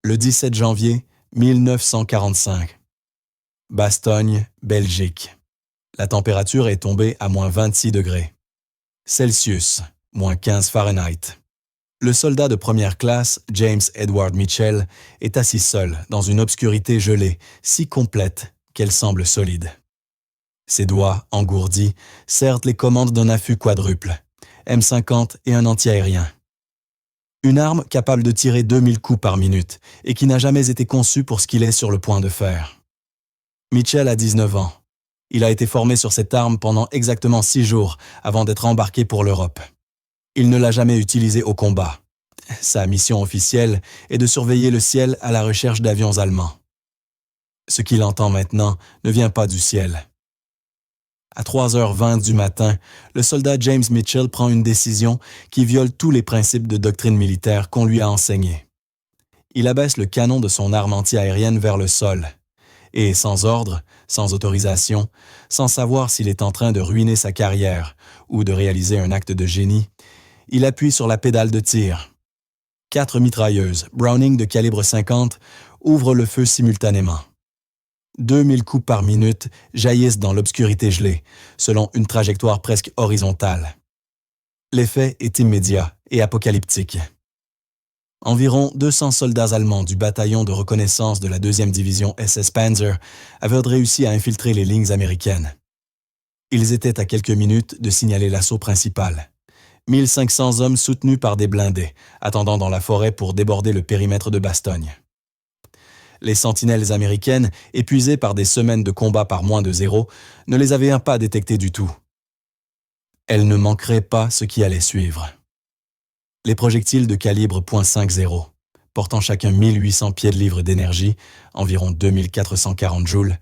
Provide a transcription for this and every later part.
Le 17 janvier 1945. Bastogne, Belgique. La température est tombée à moins 26 degrés. Celsius, moins 15 Fahrenheit. Le soldat de première classe, James Edward Mitchell, est assis seul dans une obscurité gelée, si complète qu'elle semble solide. Ses doigts, engourdis, serrent les commandes d'un affût quadruple, M50 et un anti-aérien. Une arme capable de tirer 2000 coups par minute et qui n'a jamais été conçue pour ce qu'il est sur le point de faire. Mitchell a 19 ans. Il a été formé sur cette arme pendant exactement 6 jours avant d'être embarqué pour l'Europe. Il ne l'a jamais utilisée au combat. Sa mission officielle est de surveiller le ciel à la recherche d'avions allemands. Ce qu'il entend maintenant ne vient pas du ciel. À 3h20 du matin, le soldat James Mitchell prend une décision qui viole tous les principes de doctrine militaire qu'on lui a enseignés. Il abaisse le canon de son arme anti-aérienne vers le sol. Et sans ordre, sans autorisation, sans savoir s'il est en train de ruiner sa carrière ou de réaliser un acte de génie, il appuie sur la pédale de tir. 4 mitrailleuses Browning de calibre 50 ouvrent le feu simultanément. 2000 coups par minute jaillissent dans l'obscurité gelée, selon une trajectoire presque horizontale. L'effet est immédiat et apocalyptique. Environ 200 soldats allemands du bataillon de reconnaissance de la 2e division SS Panzer avaient réussi à infiltrer les lignes américaines. Ils étaient à quelques minutes de signaler l'assaut principal. 1500 hommes soutenus par des blindés, attendant dans la forêt pour déborder le périmètre de Bastogne. Les sentinelles américaines, épuisées par des semaines de combat par moins de zéro, ne les avaient pas détectées du tout. Elles ne manqueraient pas ce qui allait suivre. Les projectiles de calibre .50, portant chacun 1800 pieds de livre d'énergie, environ 2440 joules,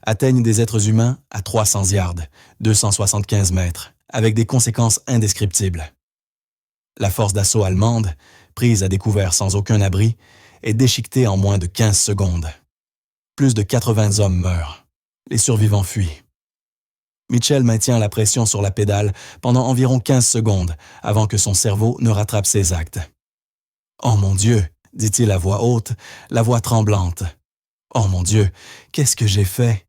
atteignent des êtres humains à 300 yards, 275 mètres, avec des conséquences indescriptibles. La force d'assaut allemande, prise à découvert sans aucun abri, est déchiquetée en moins de 15 secondes. Plus de 80 hommes meurent. Les survivants fuient. Mitchell maintient la pression sur la pédale pendant environ 15 secondes avant que son cerveau ne rattrape ses actes. « Oh mon Dieu !» dit-il à voix haute, la voix tremblante. « Oh mon Dieu, qu'est-ce que j'ai fait ?»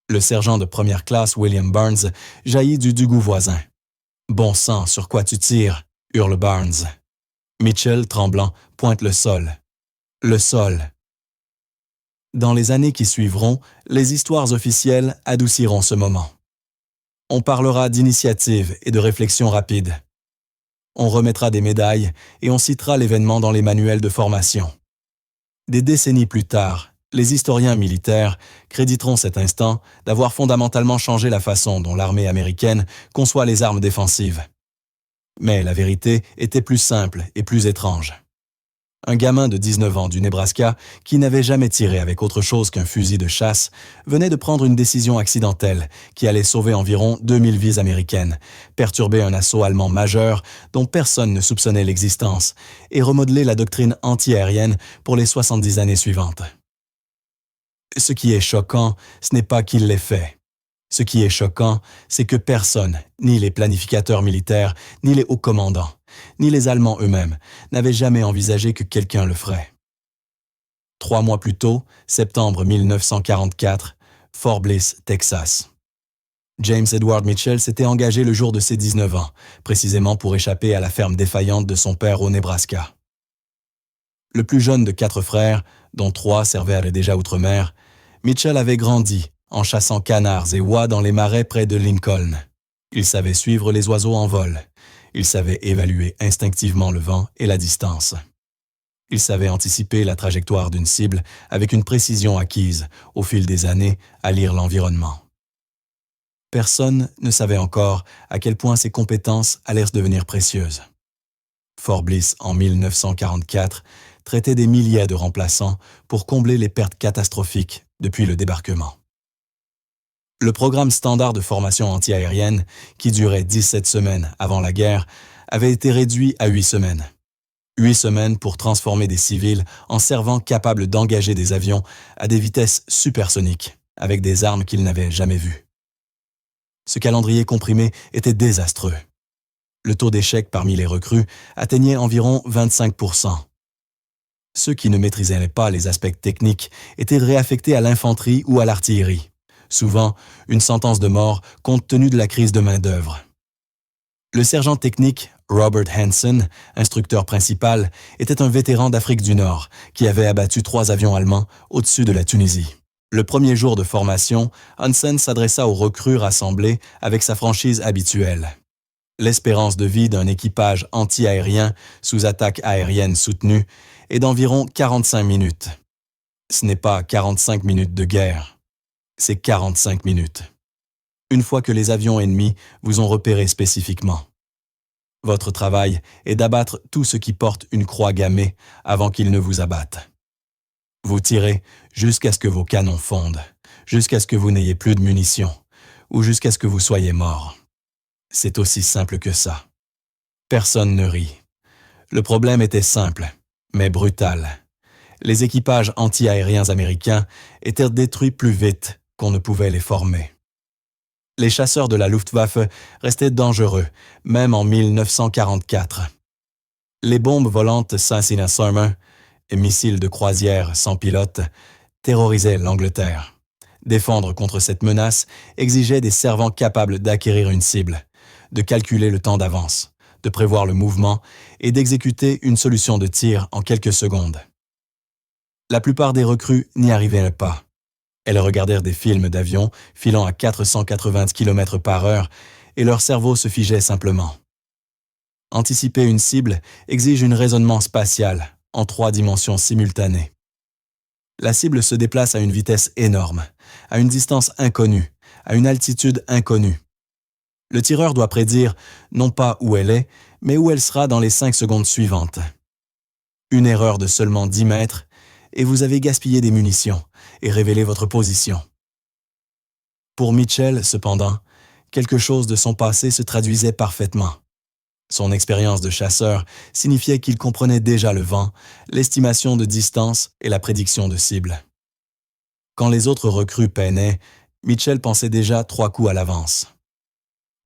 Le sergent de première classe William Barnes jaillit du Dugout voisin. « Bon sang, sur quoi tu tires ?» hurle Barnes. Mitchell, tremblant, pointe le sol. Le sol. Dans les années qui suivront, les histoires officielles adouciront ce moment. On parlera d'initiative et de réflexion rapide. On remettra des médailles et on citera l'événement dans les manuels de formation. Des décennies plus tard, les historiens militaires créditeront cet instant d'avoir fondamentalement changé la façon dont l'armée américaine conçoit les armes défensives. Mais la vérité était plus simple et plus étrange. Un gamin de 19 ans du Nebraska, qui n'avait jamais tiré avec autre chose qu'un fusil de chasse, venait de prendre une décision accidentelle qui allait sauver environ 2000 vies américaines, perturber un assaut allemand majeur dont personne ne soupçonnait l'existence et remodeler la doctrine anti-aérienne pour les 70 années suivantes. Ce qui est choquant, ce n'est pas qu'il l'ait fait. Ce qui est choquant, c'est que personne, ni les planificateurs militaires, ni les hauts commandants, ni les Allemands eux-mêmes, n'avaient jamais envisagé que quelqu'un le ferait. 3 mois plus tôt, septembre 1944, Fort Bliss, Texas. James Edward Mitchell s'était engagé le jour de ses 19 ans, précisément pour échapper à la ferme défaillante de son père au Nebraska. Le plus jeune de 4 frères, dont 3 servaient à la déjà outre-mer, Mitchell avait grandi en chassant canards et oies dans les marais près de Lincoln. Il savait suivre les oiseaux en vol. Il savait évaluer instinctivement le vent et la distance. Il savait anticiper la trajectoire d'une cible avec une précision acquise, au fil des années, à lire l'environnement. Personne ne savait encore à quel point ses compétences allaient devenir précieuses. Fort Bliss, en 1944, traitait des milliers de remplaçants pour combler les pertes catastrophiques depuis le débarquement. Le programme standard de formation antiaérienne, qui durait 17 semaines avant la guerre, avait été réduit à 8 semaines. 8 semaines pour transformer des civils en servants capables d'engager des avions à des vitesses supersoniques, avec des armes qu'ils n'avaient jamais vues. Ce calendrier comprimé était désastreux. Le taux d'échec parmi les recrues atteignait environ 25%. Ceux qui ne maîtrisaient pas les aspects techniques étaient réaffectés à l'infanterie ou à l'artillerie. Souvent, une sentence de mort compte tenu de la crise de main-d'œuvre. Le sergent technique Robert Hansen, instructeur principal, était un vétéran d'Afrique du Nord qui avait abattu 3 avions allemands au-dessus de la Tunisie. Le premier jour de formation, Hansen s'adressa aux recrues rassemblés avec sa franchise habituelle. L'espérance de vie d'un équipage anti-aérien sous attaque aérienne soutenue est d'environ 45 minutes. Ce n'est pas 45 minutes de guerre, c'est 45 minutes. Une fois que les avions ennemis vous ont repéré spécifiquement. Votre travail est d'abattre tout ce qui porte une croix gammée avant qu'ils ne vous abattent. Vous tirez jusqu'à ce que vos canons fondent, jusqu'à ce que vous n'ayez plus de munitions, ou jusqu'à ce que vous soyez mort. C'est aussi simple que ça. Personne ne rit. Le problème était simple, mais brutal. Les équipages anti-aériens américains étaient détruits plus vite qu'on ne pouvait les former. Les chasseurs de la Luftwaffe restaient dangereux, même en 1944. Les bombes volantes Cessna Summer et missiles de croisière sans pilote terrorisaient l'Angleterre. Défendre contre cette menace exigeait des servants capables d'acquérir une cible, de calculer le temps d'avance, de prévoir le mouvement et d'exécuter une solution de tir en quelques secondes. La plupart des recrues n'y arrivaient pas. Elles regardèrent des films d'avions filant à 480 km/h et leur cerveau se figeait simplement. Anticiper une cible exige un raisonnement spatial en 3 dimensions simultanées. La cible se déplace à une vitesse énorme, à une distance inconnue, à une altitude inconnue. Le tireur doit prédire non pas où elle est, mais où elle sera dans les 5 secondes suivantes. Une erreur de seulement 10 mètres et vous avez gaspillé des munitions et révélé votre position. Pour Mitchell, cependant, quelque chose de son passé se traduisait parfaitement. Son expérience de chasseur signifiait qu'il comprenait déjà le vent, l'estimation de distance et la prédiction de cible. Quand les autres recrues peinaient, Mitchell pensait déjà 3 coups à l'avance.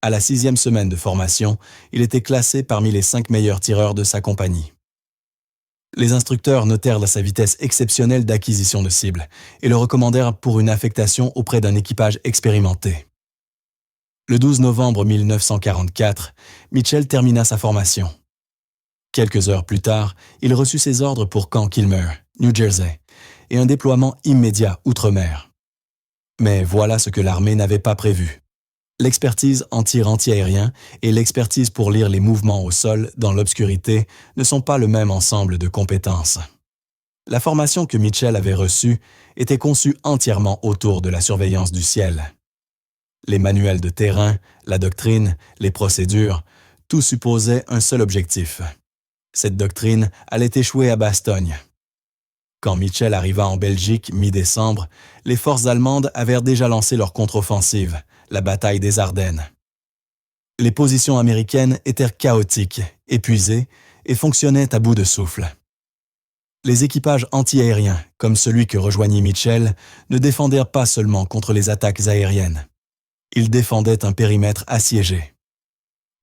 À la 6e semaine de formation, il était classé parmi les 5 meilleurs tireurs de sa compagnie. Les instructeurs notèrent sa vitesse exceptionnelle d'acquisition de cibles et le recommandèrent pour une affectation auprès d'un équipage expérimenté. Le 12 novembre 1944, Mitchell termina sa formation. Quelques heures plus tard, il reçut ses ordres pour Camp Kilmer, New Jersey, et un déploiement immédiat outre-mer. Mais voilà ce que l'armée n'avait pas prévu. L'expertise en tir anti-aérien et l'expertise pour lire les mouvements au sol dans l'obscurité ne sont pas le même ensemble de compétences. La formation que Mitchell avait reçue était conçue entièrement autour de la surveillance du ciel. Les manuels de terrain, la doctrine, les procédures, tout supposait un seul objectif. Cette doctrine allait échouer à Bastogne. Quand Mitchell arriva en Belgique mi-décembre, les forces allemandes avaient déjà lancé leur contre-offensive, la bataille des Ardennes. Les positions américaines étaient chaotiques, épuisées et fonctionnaient à bout de souffle. Les équipages anti-aériens, comme celui que rejoignit Mitchell, ne défendèrent pas seulement contre les attaques aériennes. Ils défendaient un périmètre assiégé.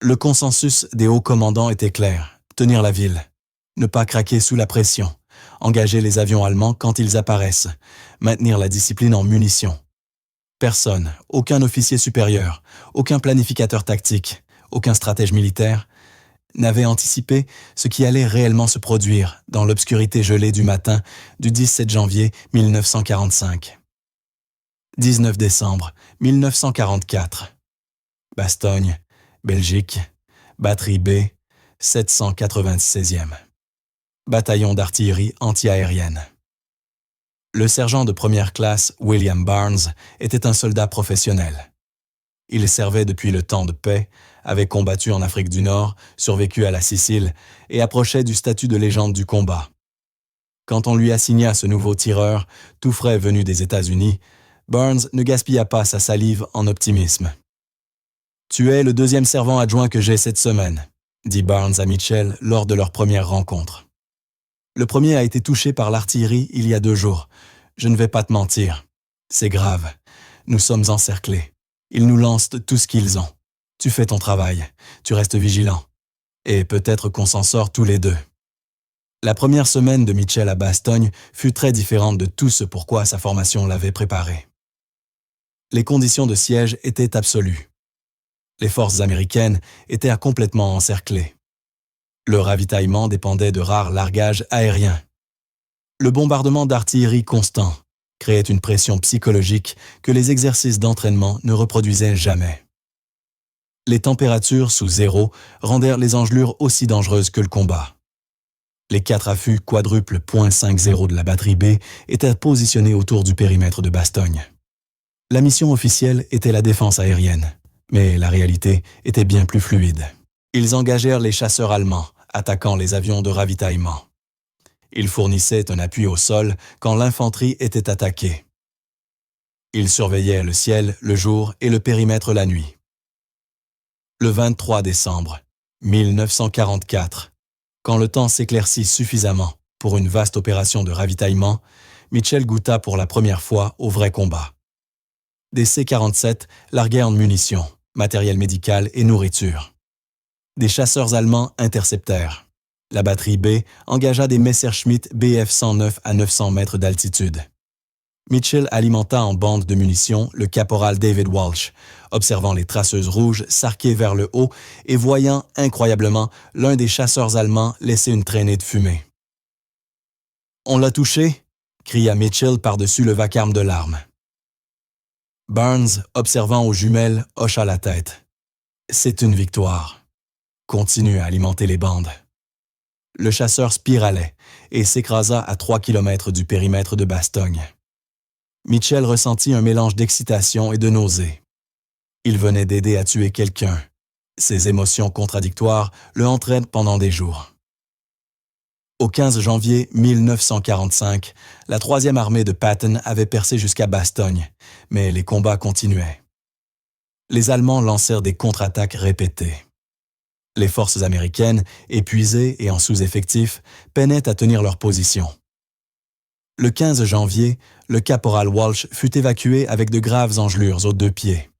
Le consensus des hauts commandants était clair, tenir la ville, ne pas craquer sous la pression, engager les avions allemands quand ils apparaissent, maintenir la discipline en munitions. Personne, aucun officier supérieur, aucun planificateur tactique, aucun stratège militaire, n'avait anticipé ce qui allait réellement se produire dans l'obscurité gelée du matin du 17 janvier 1945. 19 décembre 1944. Bastogne, Belgique, batterie B, 796e. Bataillon d'artillerie anti-aérienne. Le sergent de première classe William Barnes était un soldat professionnel. Il servait depuis le temps de paix, avait combattu en Afrique du Nord, survécu à la Sicile et approchait du statut de légende du combat. Quand on lui assigna ce nouveau tireur, tout frais venu des États-Unis, Barnes ne gaspilla pas sa salive en optimisme. « Tu es le 2e servant adjoint que j'ai cette semaine », dit Barnes à Mitchell lors de leur première rencontre. « Le premier a été touché par l'artillerie il y a 2 jours. Je ne vais pas te mentir. C'est grave. Nous sommes encerclés. Ils nous lancent tout ce qu'ils ont. Tu fais ton travail. Tu restes vigilant. Et peut-être qu'on s'en sort tous les 2. » La première semaine de Mitchell à Bastogne fut très différente de tout ce pourquoi sa formation l'avait préparé. Les conditions de siège étaient absolues. Les forces américaines étaient complètement encerclées. Le ravitaillement dépendait de rares largages aériens. Le bombardement d'artillerie constant créait une pression psychologique que les exercices d'entraînement ne reproduisaient jamais. Les températures sous zéro rendèrent les engelures aussi dangereuses que le combat. Les 4 affûts quadruples .50 de la batterie B étaient positionnés autour du périmètre de Bastogne. La mission officielle était la défense aérienne, mais la réalité était bien plus fluide. Ils engagèrent les chasseurs allemands, attaquant les avions de ravitaillement. Ils fournissaient un appui au sol quand l'infanterie était attaquée. Ils surveillaient le ciel le jour et le périmètre la nuit. Le 23 décembre 1944, quand le temps s'éclaircit suffisamment pour une vaste opération de ravitaillement, Mitchell goûta pour la première fois au vrai combat. Des C-47 larguèrent munitions, matériel médical et nourriture. Des chasseurs allemands interceptèrent. La batterie B engagea des Messerschmitt Bf-109 à 900 mètres d'altitude. Mitchell alimenta en bande de munitions le caporal David Walsh, observant les traceuses rouges s'arquer vers le haut et voyant, incroyablement, l'un des chasseurs allemands laisser une traînée de fumée. « On l'a touché ?» cria Mitchell par-dessus le vacarme de l'arme. Barnes, observant aux jumelles, hocha la tête. « C'est une victoire. Continue à alimenter les bandes. » Le chasseur spiralait et s'écrasa à 3 km du périmètre de Bastogne. Mitchell ressentit un mélange d'excitation et de nausée. Il venait d'aider à tuer quelqu'un. Ses émotions contradictoires le entraînent pendant des jours. Au 15 janvier 1945, la 3e armée de Patton avait percé jusqu'à Bastogne, mais les combats continuaient. Les Allemands lancèrent des contre-attaques répétées. Les forces américaines, épuisées et en sous-effectif, peinaient à tenir leur position. Le 15 janvier, le caporal Walsh fut évacué avec de graves engelures aux 2 pieds.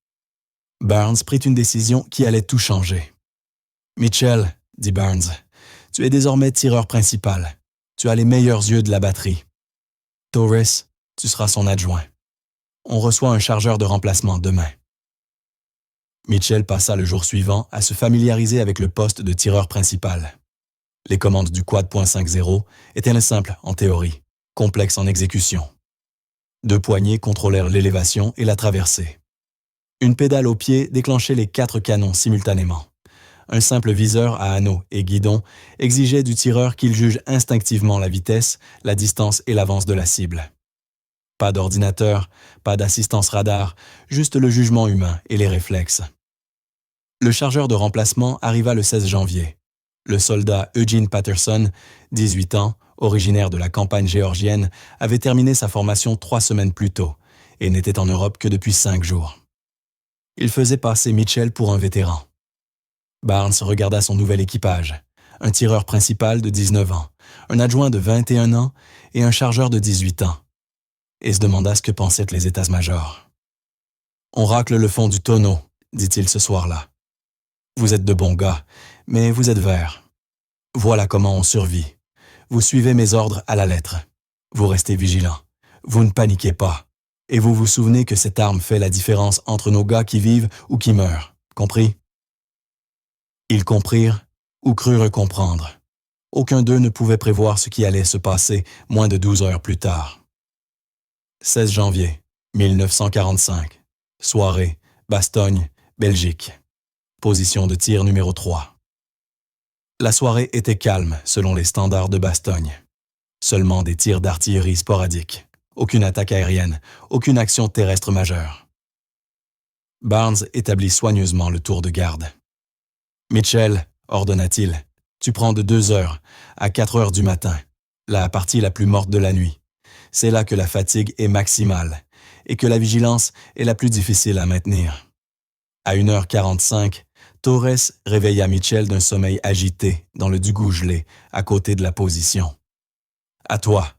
Barnes prit une décision qui allait tout changer. « Mitchell, » dit Barnes, « tu es désormais tireur principal. Tu as les meilleurs yeux de la batterie. Torres, tu seras son adjoint. On reçoit un chargeur de remplacement demain. » Mitchell passa le jour suivant à se familiariser avec le poste de tireur principal. Les commandes du quad .50 étaient simples en théorie, complexes en exécution. 2 poignées contrôlèrent l'élévation et la traversée. Une pédale au pied déclenchait les 4 canons simultanément. Un simple viseur à anneau et guidon exigeait du tireur qu'il juge instinctivement la vitesse, la distance et l'avance de la cible. Pas d'ordinateur, pas d'assistance radar, juste le jugement humain et les réflexes. Le chargeur de remplacement arriva le 16 janvier. Le soldat Eugene Patterson, 18 ans, originaire de la campagne géorgienne, avait terminé sa formation 3 semaines plus tôt et n'était en Europe que depuis 5 jours. Il faisait passer Mitchell pour un vétéran. Barnes regarda son nouvel équipage, un tireur principal de 19 ans, un adjoint de 21 ans et un chargeur de 18 ans, et se demanda ce que pensaient les états-majors. « On racle le fond du tonneau, » dit-il ce soir-là. « Vous êtes de bons gars, mais vous êtes verts. Voilà comment on survit. Vous suivez mes ordres à la lettre. Vous restez vigilants. Vous ne paniquez pas. Et vous vous souvenez que cette arme fait la différence entre nos gars qui vivent ou qui meurent. Compris? » Ils comprirent ou crurent comprendre. Aucun d'eux ne pouvait prévoir ce qui allait se passer moins de 12 heures plus tard. 16 janvier 1945. Soirée, Bastogne, Belgique. Position de tir numéro 3. La soirée était calme selon les standards de Bastogne. Seulement des tirs d'artillerie sporadiques. Aucune attaque aérienne, aucune action terrestre majeure. Barnes établit soigneusement le tour de garde. « Mitchell, » ordonna-t-il, « tu prends de 2 heures à 4 heures du matin, la partie la plus morte de la nuit. C'est là que la fatigue est maximale et que la vigilance est la plus difficile à maintenir. » À 1h45, Torres réveilla Mitchell d'un sommeil agité dans le Dugou gelé à côté de la position. « À toi,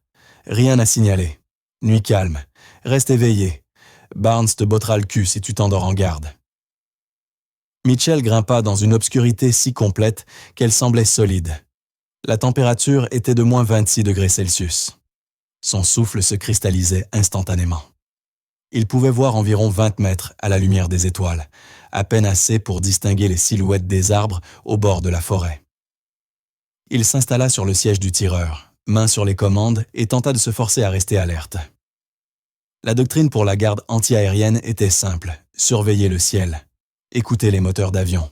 rien à signaler. Nuit calme, reste éveillé. Barnes te bottera le cul si tu t'endors en garde. » Mitchell grimpa dans une obscurité si complète qu'elle semblait solide. La température était de moins 26 degrés Celsius. Son souffle se cristallisait instantanément. Il pouvait voir environ 20 mètres à la lumière des étoiles, à peine assez pour distinguer les silhouettes des arbres au bord de la forêt. Il s'installa sur le siège du tireur, main sur les commandes, et tenta de se forcer à rester alerte. La doctrine pour la garde antiaérienne était simple, surveiller le ciel, écouter les moteurs d'avion.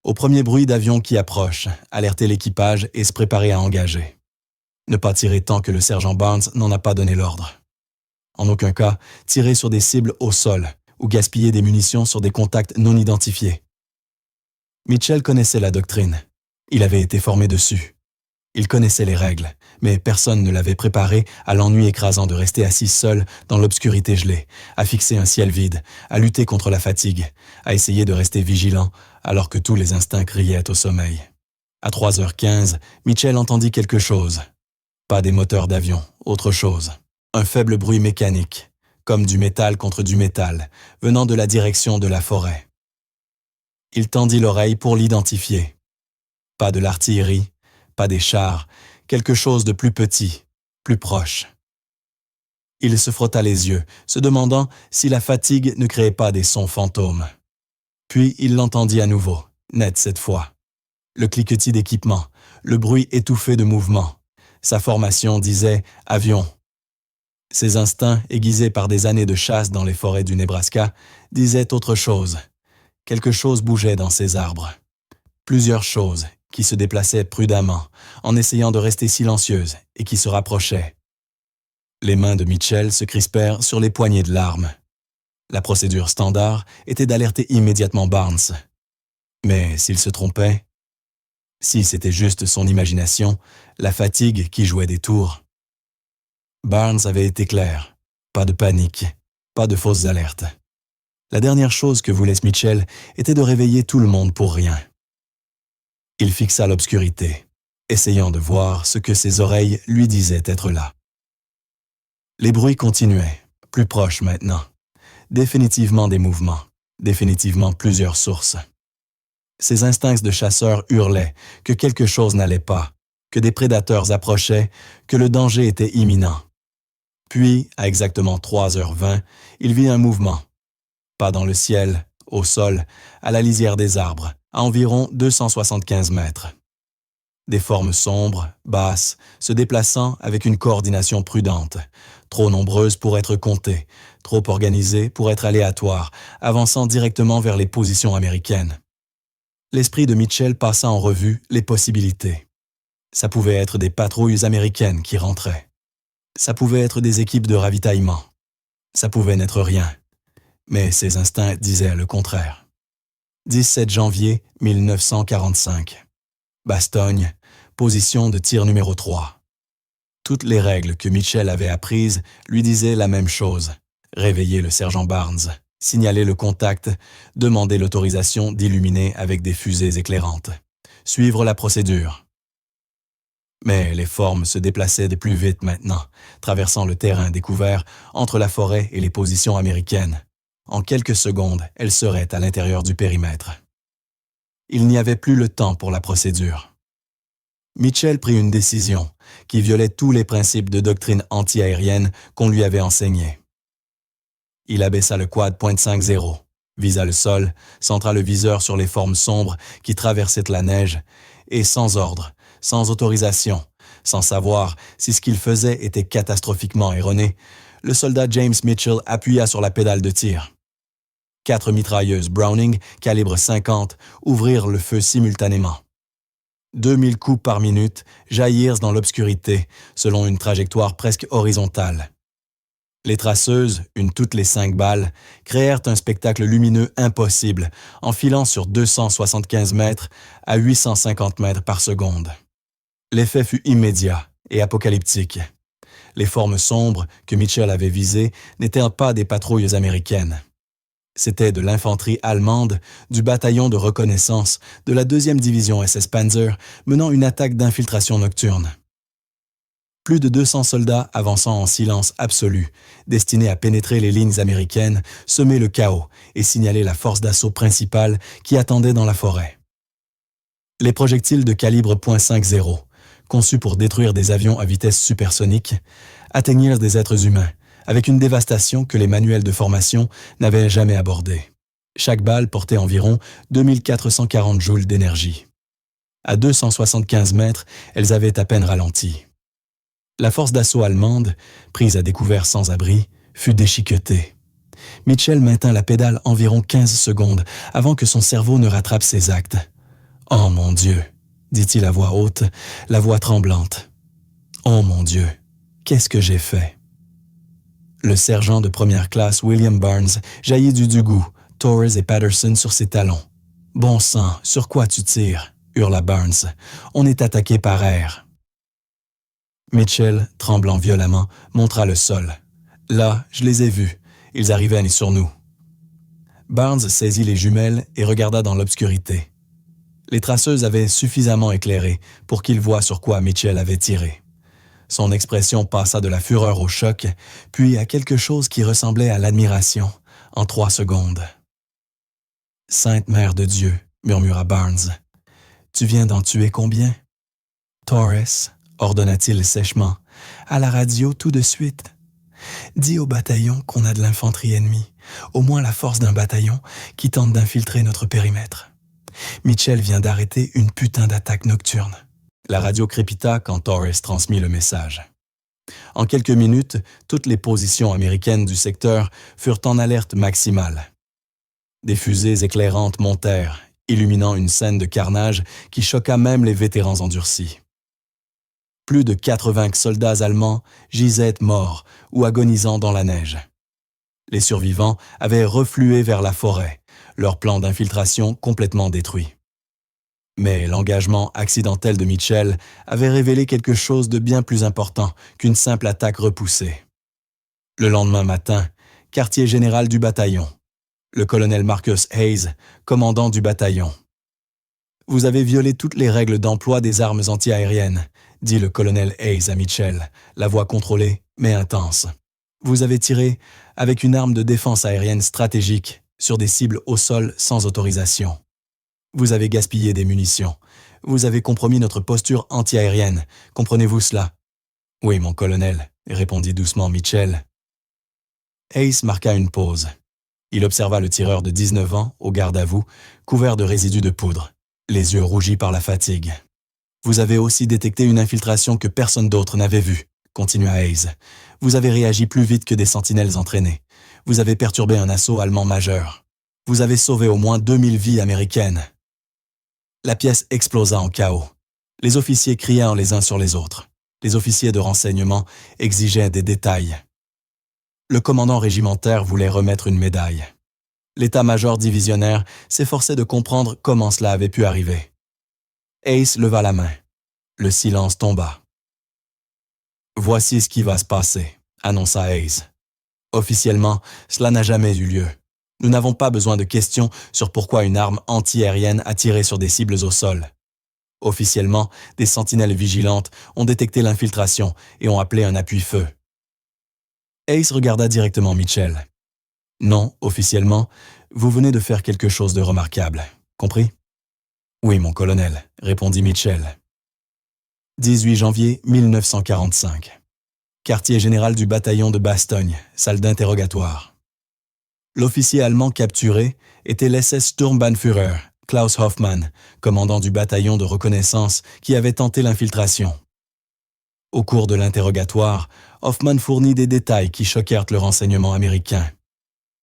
Au premier bruit d'avion qui approche, alerter l'équipage et se préparer à engager. Ne pas tirer tant que le sergent Barnes n'en a pas donné l'ordre. En aucun cas, tirer sur des cibles au sol ou gaspiller des munitions sur des contacts non identifiés. Mitchell connaissait la doctrine. Il avait été formé dessus. Il connaissait les règles, mais personne ne l'avait préparé à l'ennui écrasant de rester assis seul dans l'obscurité gelée, à fixer un ciel vide, à lutter contre la fatigue, à essayer de rester vigilant alors que tous les instincts criaient au sommeil. À 3h15, Mitchell entendit quelque chose. Pas des moteurs d'avion, autre chose. Un faible bruit mécanique, comme du métal contre du métal, venant de la direction de la forêt. Il tendit l'oreille pour l'identifier. Pas de l'artillerie, pas des chars, quelque chose de plus petit, plus proche. Il se frotta les yeux, se demandant si la fatigue ne créait pas des sons fantômes. Puis il l'entendit à nouveau, net cette fois. Le cliquetis d'équipement, le bruit étouffé de mouvement. Sa formation disait « avion ». Ses instincts, aiguisés par des années de chasse dans les forêts du Nebraska, disaient autre chose. Quelque chose bougeait dans ces arbres. Plusieurs choses qui se déplaçaient prudemment, en essayant de rester silencieuses et qui se rapprochaient. Les mains de Mitchell se crispèrent sur les poignées de l'arme. La procédure standard était d'alerter immédiatement Barnes. Mais s'il se trompait, si c'était juste son imagination, la fatigue qui jouait des tours. Barnes avait été clair. Pas de panique, pas de fausses alertes. La dernière chose que voulait Mitchell était de réveiller tout le monde pour rien. Il fixa l'obscurité, essayant de voir ce que ses oreilles lui disaient être là. Les bruits continuaient, plus proches maintenant. Définitivement des mouvements, définitivement plusieurs sources. Ses instincts de chasseur hurlaient que quelque chose n'allait pas, que des prédateurs approchaient, que le danger était imminent. Puis, à exactement 3h20, il vit un mouvement. Pas dans le ciel, au sol, à la lisière des arbres, à environ 275 mètres. Des formes sombres, basses, se déplaçant avec une coordination prudente, trop nombreuses pour être comptées, trop organisées pour être aléatoires, avançant directement vers les positions américaines. L'esprit de Mitchell passa en revue les possibilités. Ça pouvait être des patrouilles américaines qui rentraient. Ça pouvait être des équipes de ravitaillement. Ça pouvait n'être rien. Mais ses instincts disaient le contraire. 17 janvier 1945. Bastogne, position de tir numéro 3. Toutes les règles que Mitchell avait apprises lui disaient la même chose. Réveiller le sergent Barnes, signaler le contact, demander l'autorisation d'illuminer avec des fusées éclairantes. Suivre la procédure. Mais les formes se déplaçaient de plus vite maintenant, traversant le terrain découvert entre la forêt et les positions américaines. En quelques secondes, elles seraient à l'intérieur du périmètre. Il n'y avait plus le temps pour la procédure. Mitchell prit une décision qui violait tous les principes de doctrine anti-aérienne qu'on lui avait enseignés. Il abaissa le quad .50, visa le sol, centra le viseur sur les formes sombres qui traversaient la neige, et sans ordre, sans autorisation, sans savoir si ce qu'il faisait était catastrophiquement erroné, le soldat James Mitchell appuya sur la pédale de tir. 4 mitrailleuses Browning, calibre 50, ouvrirent le feu simultanément. 2000 coups par minute jaillirent dans l'obscurité, selon une trajectoire presque horizontale. Les traceuses, une toutes les 5 balles, créèrent un spectacle lumineux impossible, en filant sur 275 mètres à 850 mètres par seconde. L'effet fut immédiat et apocalyptique. Les formes sombres que Mitchell avait visées n'étaient pas des patrouilles américaines. C'était de l'infanterie allemande, du bataillon de reconnaissance de la 2e division SS Panzer menant une attaque d'infiltration nocturne. Plus de 200 soldats avançant en silence absolu, destinés à pénétrer les lignes américaines, semer le chaos et signaler la force d'assaut principale qui attendait dans la forêt. Les projectiles de calibre .50, conçus pour détruire des avions à vitesse supersonique, atteignirent des êtres humains, avec une dévastation que les manuels de formation n'avaient jamais abordée. Chaque balle portait environ 2440 joules d'énergie. À 275 mètres, elles avaient à peine ralenti. La force d'assaut allemande, prise à découvert sans abri, fut déchiquetée. Mitchell maintint la pédale environ 15 secondes avant que son cerveau ne rattrape ses actes. « Oh mon Dieu !» dit-il à voix haute, la voix tremblante. « Oh mon Dieu, qu'est-ce que j'ai fait ?» Le sergent de première classe William Barnes jaillit du Dugout, Torres et Patterson sur ses talons. « Bon sang, sur quoi tu tires ?» hurla Barnes. « On est attaqué par air. » Mitchell, tremblant violemment, montra le sol. « Là, je les ai vus. Ils arrivaient sur nous. » Barnes saisit les jumelles et regarda dans l'obscurité. Les traceuses avaient suffisamment éclairé pour qu'il voie sur quoi Mitchell avait tiré. Son expression passa de la fureur au choc, puis à quelque chose qui ressemblait à l'admiration, en 3 secondes. « Sainte Mère de Dieu, » murmura Barnes. « Tu viens d'en tuer combien? »« Torres, » ordonna-t-il sèchement, « à la radio tout de suite. Dis au bataillon qu'on a de l'infanterie ennemie, au moins la force d'un bataillon qui tente d'infiltrer notre périmètre. Mitchell vient d'arrêter une putain d'attaque nocturne. » La radio crépita quand Torres transmit le message. En quelques minutes, toutes les positions américaines du secteur furent en alerte maximale. Des fusées éclairantes montèrent, illuminant une scène de carnage qui choqua même les vétérans endurcis. Plus de 80 soldats allemands gisaient morts ou agonisant dans la neige. Les survivants avaient reflué vers la forêt, leur plan d'infiltration complètement détruit. Mais l'engagement accidentel de Mitchell avait révélé quelque chose de bien plus important qu'une simple attaque repoussée. Le lendemain matin, quartier général du bataillon. Le colonel Marcus Hayes, commandant du bataillon. « Vous avez violé toutes les règles d'emploi des armes antiaériennes, » dit le colonel Hayes à Mitchell, la voix contrôlée mais intense. « Vous avez tiré avec une arme de défense aérienne stratégique sur des cibles au sol sans autorisation. Vous avez gaspillé des munitions. Vous avez compromis notre posture antiaérienne. Comprenez-vous cela? »« Oui, mon colonel, » répondit doucement Mitchell. Hayes marqua une pause. Il observa le tireur de 19 ans, au garde-à-vous, couvert de résidus de poudre, les yeux rougis par la fatigue. « Vous avez aussi détecté une infiltration que personne d'autre n'avait vue, » continua Hayes. « Vous avez réagi plus vite que des sentinelles entraînées. Vous avez perturbé un assaut allemand majeur. Vous avez sauvé au moins 2000 vies américaines. » La pièce explosa en chaos. Les officiers criaient les uns sur les autres. Les officiers de renseignement exigeaient des détails. Le commandant régimentaire voulait remettre une médaille. L'état-major divisionnaire s'efforçait de comprendre comment cela avait pu arriver. Hayes leva la main. Le silence tomba. « Voici ce qui va se passer », annonça Hayes. « Officiellement, cela n'a jamais eu lieu. Nous n'avons pas besoin de questions sur pourquoi une arme anti-aérienne a tiré sur des cibles au sol. Officiellement, des sentinelles vigilantes ont détecté l'infiltration et ont appelé un appui-feu. » Hayes regarda directement Mitchell. « Non, officiellement, vous venez de faire quelque chose de remarquable. Compris? »« Oui, mon colonel, » répondit Mitchell. 18 janvier 1945. Quartier général du bataillon de Bastogne, salle d'interrogatoire. L'officier allemand capturé était l'SS Sturmbannführer, Klaus Hoffmann, commandant du bataillon de reconnaissance qui avait tenté l'infiltration. Au cours de l'interrogatoire, Hoffmann fournit des détails qui choquèrent le renseignement américain.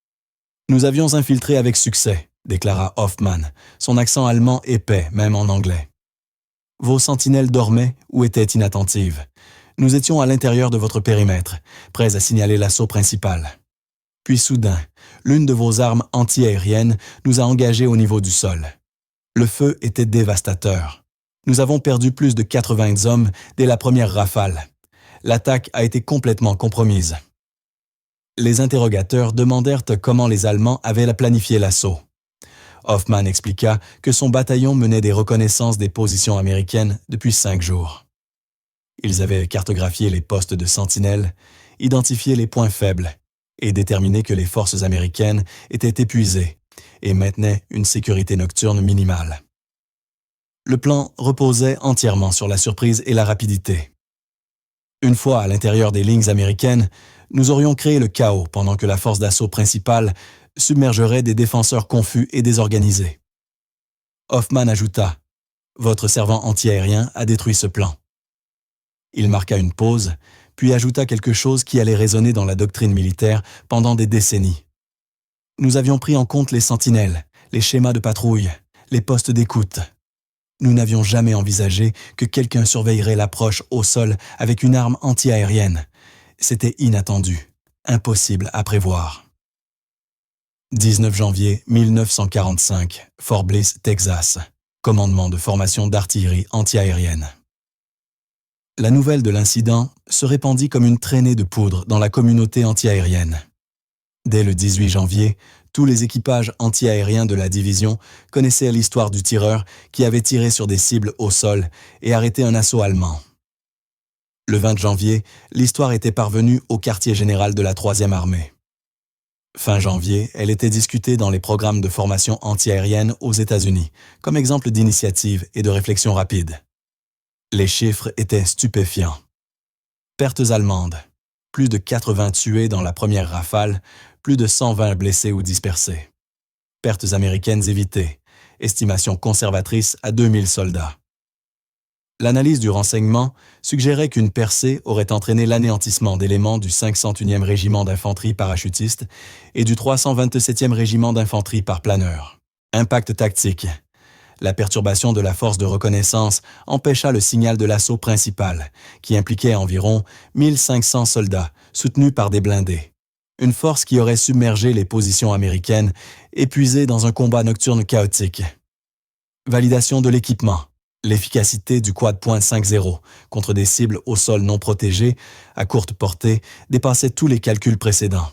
« Nous avions infiltré avec succès, » déclara Hoffmann, son accent allemand épais, même en anglais. « Vos sentinelles dormaient ou étaient inattentives. Nous étions à l'intérieur de votre périmètre, prêts à signaler l'assaut principal. Puis soudain, l'une de vos armes anti-aériennes nous a engagés au niveau du sol. Le feu était dévastateur. Nous avons perdu plus de 80 hommes dès la première rafale. L'attaque a été complètement compromise. » Les interrogateurs demandèrent comment les Allemands avaient planifié l'assaut. Hoffmann expliqua que son bataillon menait des reconnaissances des positions américaines depuis 5 jours. Ils avaient cartographié les postes de sentinelles, identifié les points faibles et déterminé que les forces américaines étaient épuisées et maintenaient une sécurité nocturne minimale. Le plan reposait entièrement sur la surprise et la rapidité. Une fois à l'intérieur des lignes américaines, nous aurions créé le chaos pendant que la force d'assaut principale submergerait des défenseurs confus et désorganisés. Hoffman ajouta « Votre servant antiaérien a détruit ce plan ». Il marqua une pause, puis ajouta quelque chose qui allait résonner dans la doctrine militaire pendant des décennies. Nous avions pris en compte les sentinelles, les schémas de patrouille, les postes d'écoute. Nous n'avions jamais envisagé que quelqu'un surveillerait l'approche au sol avec une arme antiaérienne. C'était inattendu, impossible à prévoir. 19 janvier 1945, Fort Bliss, Texas. Commandement de formation d'artillerie antiaérienne. La nouvelle de l'incident se répandit comme une traînée de poudre dans la communauté antiaérienne. Dès le 18 janvier, tous les équipages antiaériens de la division connaissaient l'histoire du tireur qui avait tiré sur des cibles au sol et arrêté un assaut allemand. Le 20 janvier, l'histoire était parvenue au quartier général de la 3e armée. Fin janvier, elle était discutée dans les programmes de formation antiaérienne aux États-Unis, comme exemple d'initiative et de réflexion rapide. Les chiffres étaient stupéfiants. Pertes allemandes, plus de 80 tués dans la première rafale, plus de 120 blessés ou dispersés. Pertes américaines évitées, estimation conservatrice à 2000 soldats. L'analyse du renseignement suggérait qu'une percée aurait entraîné l'anéantissement d'éléments du 501e régiment d'infanterie parachutiste et du 327e régiment d'infanterie par planeur. Impact tactique. La perturbation de la force de reconnaissance empêcha le signal de l'assaut principal, qui impliquait environ 1500 soldats soutenus par des blindés. Une force qui aurait submergé les positions américaines, épuisées dans un combat nocturne chaotique. Validation de l'équipement. L'efficacité du Quad.50 contre des cibles au sol non protégées, à courte portée, dépassait tous les calculs précédents.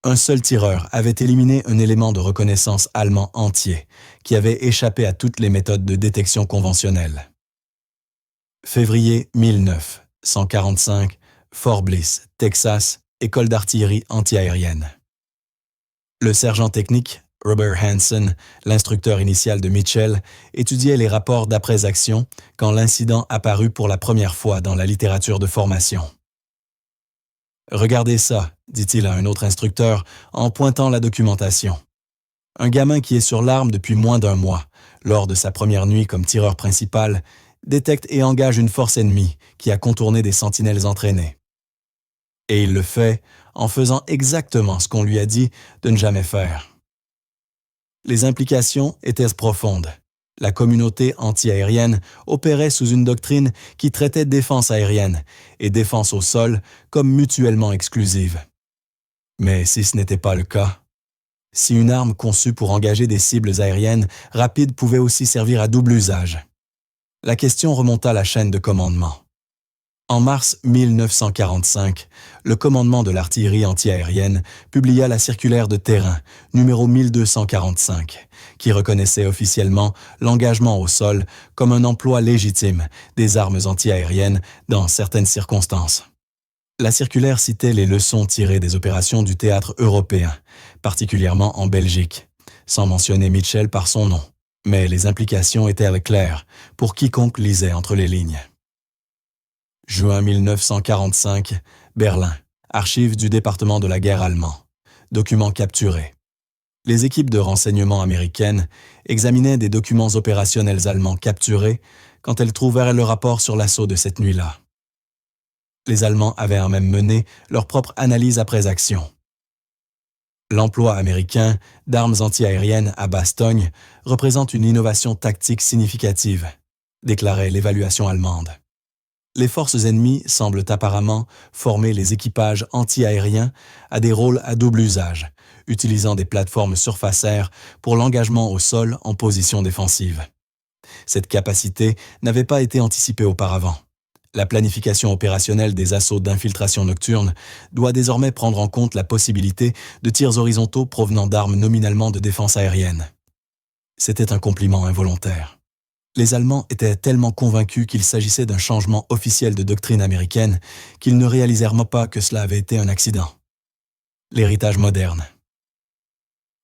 Un seul tireur avait éliminé un élément de reconnaissance allemand entier, qui avait échappé à toutes les méthodes de détection conventionnelles. Février 1945, Fort Bliss, Texas, école d'artillerie antiaérienne. Le sergent technique, Robert Hansen, l'instructeur initial de Mitchell, étudiait les rapports d'après-action quand l'incident apparut pour la première fois dans la littérature de formation. « Regardez ça », dit-il à un autre instructeur en pointant la documentation. Un gamin qui est sur l'arme depuis moins d'1 mois, lors de sa première nuit comme tireur principal, détecte et engage une force ennemie qui a contourné des sentinelles entraînées. Et il le fait en faisant exactement ce qu'on lui a dit de ne jamais faire. Les implications étaient profondes. La communauté antiaérienne opérait sous une doctrine qui traitait défense aérienne et défense au sol comme mutuellement exclusives. Mais si ce n'était pas le cas, si une arme conçue pour engager des cibles aériennes rapides pouvait aussi servir à double usage, la question remonta la chaîne de commandement. En mars 1945, le commandement de l'artillerie antiaérienne publia la circulaire de terrain numéro 1245, qui reconnaissait officiellement l'engagement au sol comme un emploi légitime des armes antiaériennes dans certaines circonstances. La circulaire citait les leçons tirées des opérations du théâtre européen, particulièrement en Belgique, sans mentionner Mitchell par son nom, mais les implications étaient claires pour quiconque lisait entre les lignes. Juin 1945, Berlin. Archives du département de la guerre allemand. Documents capturés. Les équipes de renseignement américaines examinaient des documents opérationnels allemands capturés quand elles trouvèrent le rapport sur l'assaut de cette nuit-là. Les Allemands avaient même mené leur propre analyse après action. L'emploi américain d'armes antiaériennes à Bastogne représente une innovation tactique significative, déclarait l'évaluation allemande. Les forces ennemies semblent apparemment former les équipages anti-aériens à des rôles à double usage, utilisant des plateformes surfacières pour l'engagement au sol en position défensive. Cette capacité n'avait pas été anticipée auparavant. La planification opérationnelle des assauts d'infiltration nocturne doit désormais prendre en compte la possibilité de tirs horizontaux provenant d'armes nominalement de défense aérienne. C'était un compliment involontaire. Les Allemands étaient tellement convaincus qu'il s'agissait d'un changement officiel de doctrine américaine qu'ils ne réalisèrent pas que cela avait été un accident. L'héritage moderne.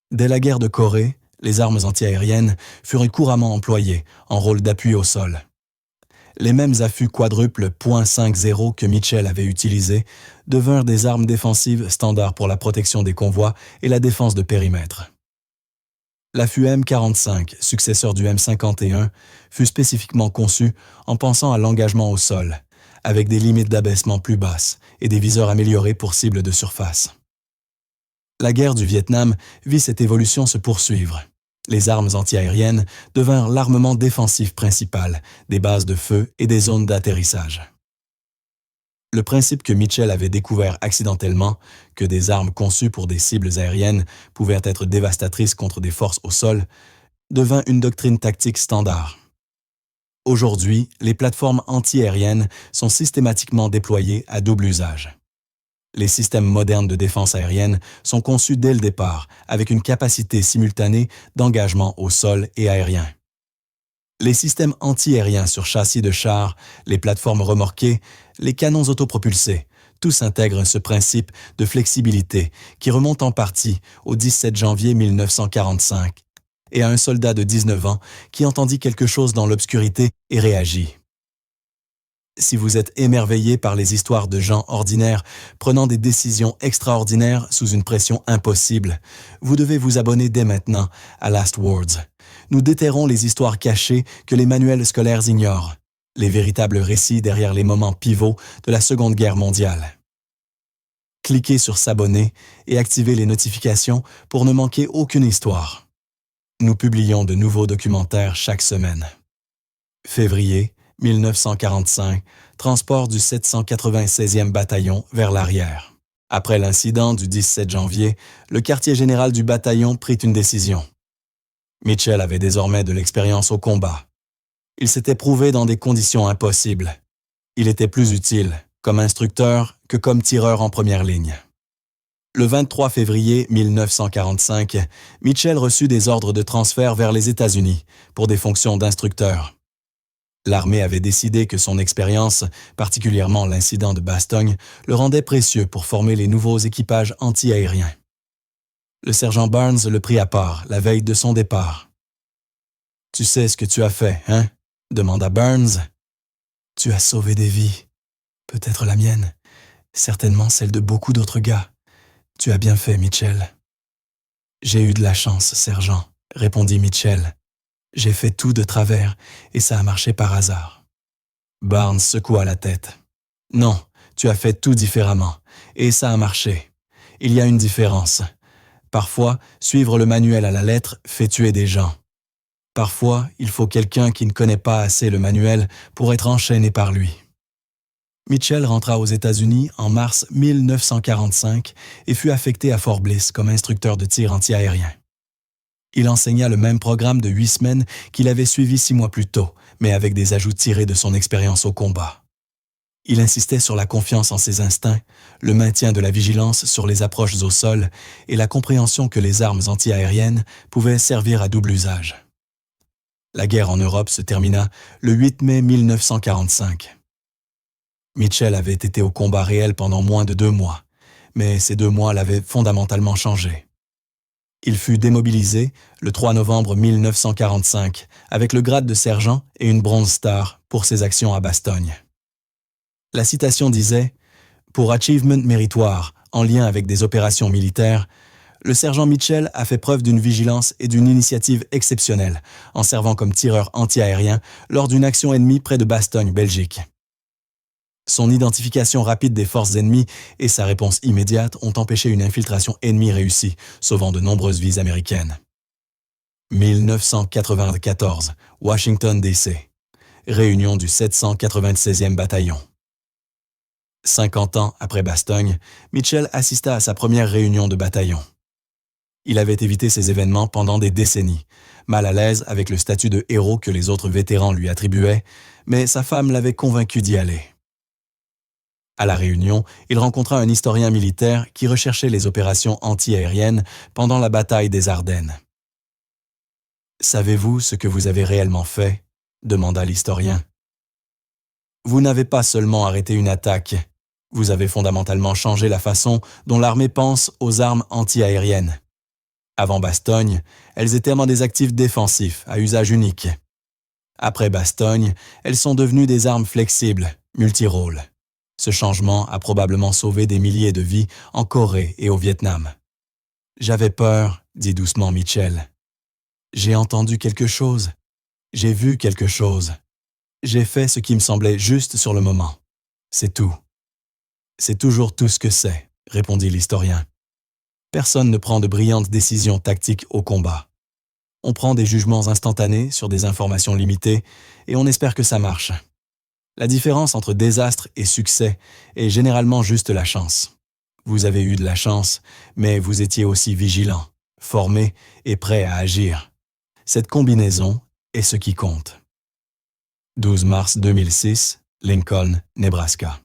Dès la guerre de Corée, Les armes antiaériennes furent couramment employées en rôle d'appui au sol. Les mêmes affûts quadruples .50 que Mitchell avait utilisés devinrent des armes défensives standards pour la protection des convois et la défense de périmètre. L'affût M45, successeur du M51, fut spécifiquement conçu en pensant à l'engagement au sol, avec des limites d'abaissement plus basses et des viseurs améliorés pour cibles de surface. La guerre du Vietnam vit cette évolution se poursuivre. Les armes antiaériennes devinrent l'armement défensif principal des bases de feu et des zones d'atterrissage. Le principe que Mitchell avait découvert accidentellement, que des armes conçues pour des cibles aériennes pouvaient être dévastatrices contre des forces au sol, devint une doctrine tactique standard. Aujourd'hui, les plateformes antiaériennes sont systématiquement déployées à double usage. Les systèmes modernes de défense aérienne sont conçus dès le départ avec une capacité simultanée d'engagement au sol et aérien. Les systèmes anti-aériens sur châssis de char, les plateformes remorquées, les canons autopropulsés, tous intègrent ce principe de flexibilité qui remonte en partie au 17 janvier 1945 et à un soldat de 19 ans qui entendit quelque chose dans l'obscurité et réagit. Si vous êtes émerveillé par les histoires de gens ordinaires prenant des décisions extraordinaires sous une pression impossible, vous devez vous abonner dès maintenant à Last Words. Nous déterrons les histoires cachées que les manuels scolaires ignorent, les véritables récits derrière les moments pivots de la Seconde Guerre mondiale. Cliquez sur s'abonner et activez les notifications pour ne manquer aucune histoire. Nous publions de nouveaux documentaires chaque semaine. Février 1945, transport du 796e bataillon vers l'arrière. Après l'incident du 17 janvier, le quartier général du bataillon prit une décision. Mitchell avait désormais de l'expérience au combat. Il s'était prouvé dans des conditions impossibles. Il était plus utile comme instructeur que comme tireur en première ligne. Le 23 février 1945, Mitchell reçut des ordres de transfert vers les États-Unis pour des fonctions d'instructeur. L'armée avait décidé que son expérience, particulièrement l'incident de Bastogne, le rendait précieux pour former les nouveaux équipages anti-aériens. Le sergent Barnes le prit à part la veille de son départ. « Tu sais ce que tu as fait, hein ?» demanda Barnes. « Tu as sauvé des vies. Peut-être la mienne, certainement celle de beaucoup d'autres gars. Tu as bien fait, Mitchell. »« J'ai eu de la chance, sergent, » répondit Mitchell. « J'ai fait tout de travers et ça a marché par hasard. » Barnes secoua la tête. « Non, tu as fait tout différemment et ça a marché. Il y a une différence. Parfois, suivre le manuel à la lettre fait tuer des gens. Parfois, il faut quelqu'un qui ne connaît pas assez le manuel pour être enchaîné par lui. » Mitchell rentra aux États-Unis en mars 1945 et fut affecté à Fort Bliss comme instructeur de tir anti-aérien. Il enseigna le même programme de 8 semaines qu'il avait suivi 6 mois plus tôt, mais avec des ajouts tirés de son expérience au combat. Il insistait sur la confiance en ses instincts, le maintien de la vigilance sur les approches au sol et la compréhension que les armes anti-aériennes pouvaient servir à double usage. La guerre en Europe se termina le 8 mai 1945. Mitchell avait été au combat réel pendant moins de 2 mois, mais ces 2 mois l'avaient fondamentalement changé. Il fut démobilisé le 3 novembre 1945 avec le grade de sergent et une Bronze Star pour ses actions à Bastogne. La citation disait « Pour achievement méritoire, en lien avec des opérations militaires, le sergent Mitchell a fait preuve d'une vigilance et d'une initiative exceptionnelle en servant comme tireur anti-aérien lors d'une action ennemie près de Bastogne, Belgique. » Son identification rapide des forces ennemies et sa réponse immédiate ont empêché une infiltration ennemie réussie, sauvant de nombreuses vies américaines. 1994, Washington, D.C. Réunion du 796e bataillon. 50 ans après Bastogne, Mitchell assista à sa première réunion de bataillon. Il avait évité ces événements pendant des décennies, mal à l'aise avec le statut de héros que les autres vétérans lui attribuaient, mais sa femme l'avait convaincu d'y aller. À la réunion, il rencontra un historien militaire qui recherchait les opérations anti-aériennes pendant la bataille des Ardennes. « Savez-vous ce que vous avez réellement fait ?» demanda l'historien. « Vous n'avez pas seulement arrêté une attaque, vous avez fondamentalement changé la façon dont l'armée pense aux armes anti-aériennes. Avant Bastogne, elles étaient des actifs défensifs à usage unique. Après Bastogne, elles sont devenues des armes flexibles, multirôles. Ce changement a probablement sauvé des milliers de vies en Corée et au Vietnam. « J'avais peur », dit doucement Mitchell. « J'ai entendu quelque chose. J'ai vu quelque chose. J'ai fait ce qui me semblait juste sur le moment. C'est tout. » « C'est toujours tout ce que c'est », répondit l'historien. Personne ne prend de brillantes décisions tactiques au combat. On prend des jugements instantanés sur des informations limitées et on espère que ça marche. La différence entre désastre et succès est généralement juste la chance. Vous avez eu de la chance, mais vous étiez aussi vigilant, formé et prêt à agir. Cette combinaison est ce qui compte. 12 mars 2006, Lincoln, Nebraska.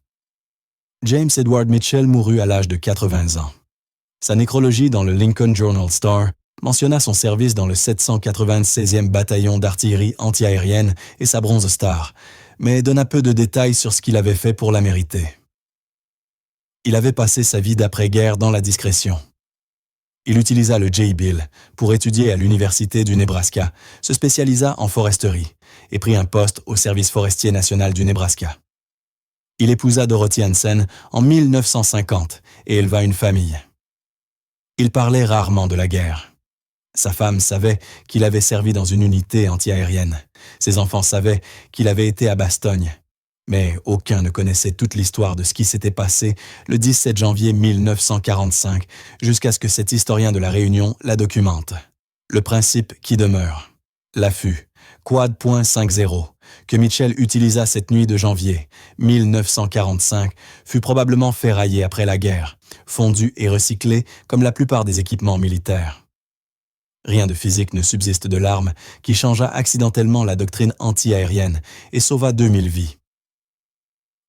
James Edward Mitchell mourut à l'âge de 80 ans. Sa nécrologie dans le Lincoln Journal-Star mentionna son service dans le 796e bataillon d'artillerie antiaérienne et sa Bronze Star, mais donna peu de détails sur ce qu'il avait fait pour la mériter. Il avait passé sa vie d'après-guerre dans la discrétion. Il utilisa le J-Bill pour étudier à l'Université du Nebraska, se spécialisa en foresterie et prit un poste au Service forestier national du Nebraska. Il épousa Dorothy Hansen en 1950 et éleva une famille. Il parlait rarement de la guerre. Sa femme savait qu'il avait servi dans une unité antiaérienne. Ses enfants savaient qu'il avait été à Bastogne. Mais aucun ne connaissait toute l'histoire de ce qui s'était passé le 17 janvier 1945 jusqu'à ce que cet historien de la Réunion la documente. Le principe qui demeure. L'affût, Quad.50, que Mitchell utilisa cette nuit de janvier 1945, fut probablement ferraillé après la guerre, fondu et recyclé comme la plupart des équipements militaires. Rien de physique ne subsiste de l'arme qui changea accidentellement la doctrine anti-aérienne et sauva 2000 vies.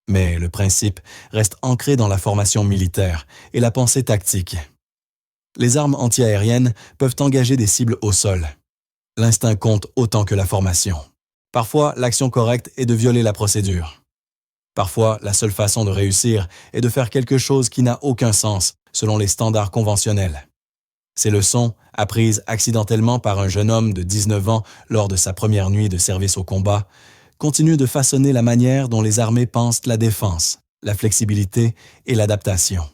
Mais le principe reste ancré dans la formation militaire et la pensée tactique. Les armes anti-aériennes peuvent engager des cibles au sol. L'instinct compte autant que la formation. Parfois, l'action correcte est de violer la procédure. Parfois, la seule façon de réussir est de faire quelque chose qui n'a aucun sens selon les standards conventionnels. Ces leçons, apprises accidentellement par un jeune homme de 19 ans lors de sa première nuit de service au combat, continuent de façonner la manière dont les armées pensent la défense, la flexibilité et l'adaptation.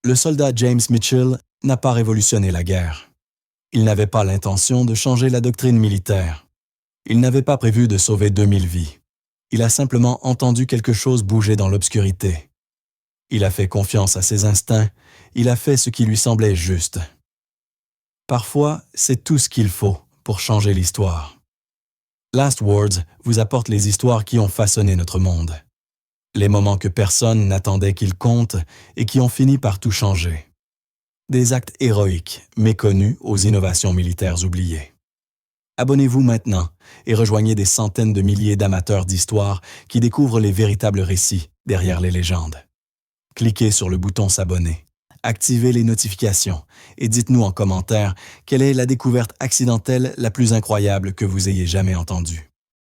Le soldat James Mitchell n'a pas révolutionné la guerre. Il n'avait pas l'intention de changer la doctrine militaire. Il n'avait pas prévu de sauver 2000 vies. Il a simplement entendu quelque chose bouger dans l'obscurité. Il a fait confiance à ses instincts, il a fait ce qui lui semblait juste. Parfois, c'est tout ce qu'il faut pour changer l'histoire. Last Words vous apporte les histoires qui ont façonné notre monde. Les moments que personne n'attendait qu'ils comptent et qui ont fini par tout changer. Des actes héroïques, méconnus aux innovations militaires oubliées. Abonnez-vous maintenant et rejoignez des centaines de milliers d'amateurs d'histoire qui découvrent les véritables récits derrière les légendes. Cliquez sur le bouton s'abonner, activez les notifications et dites-nous en commentaire quelle est la découverte accidentelle la plus incroyable que vous ayez jamais entendue.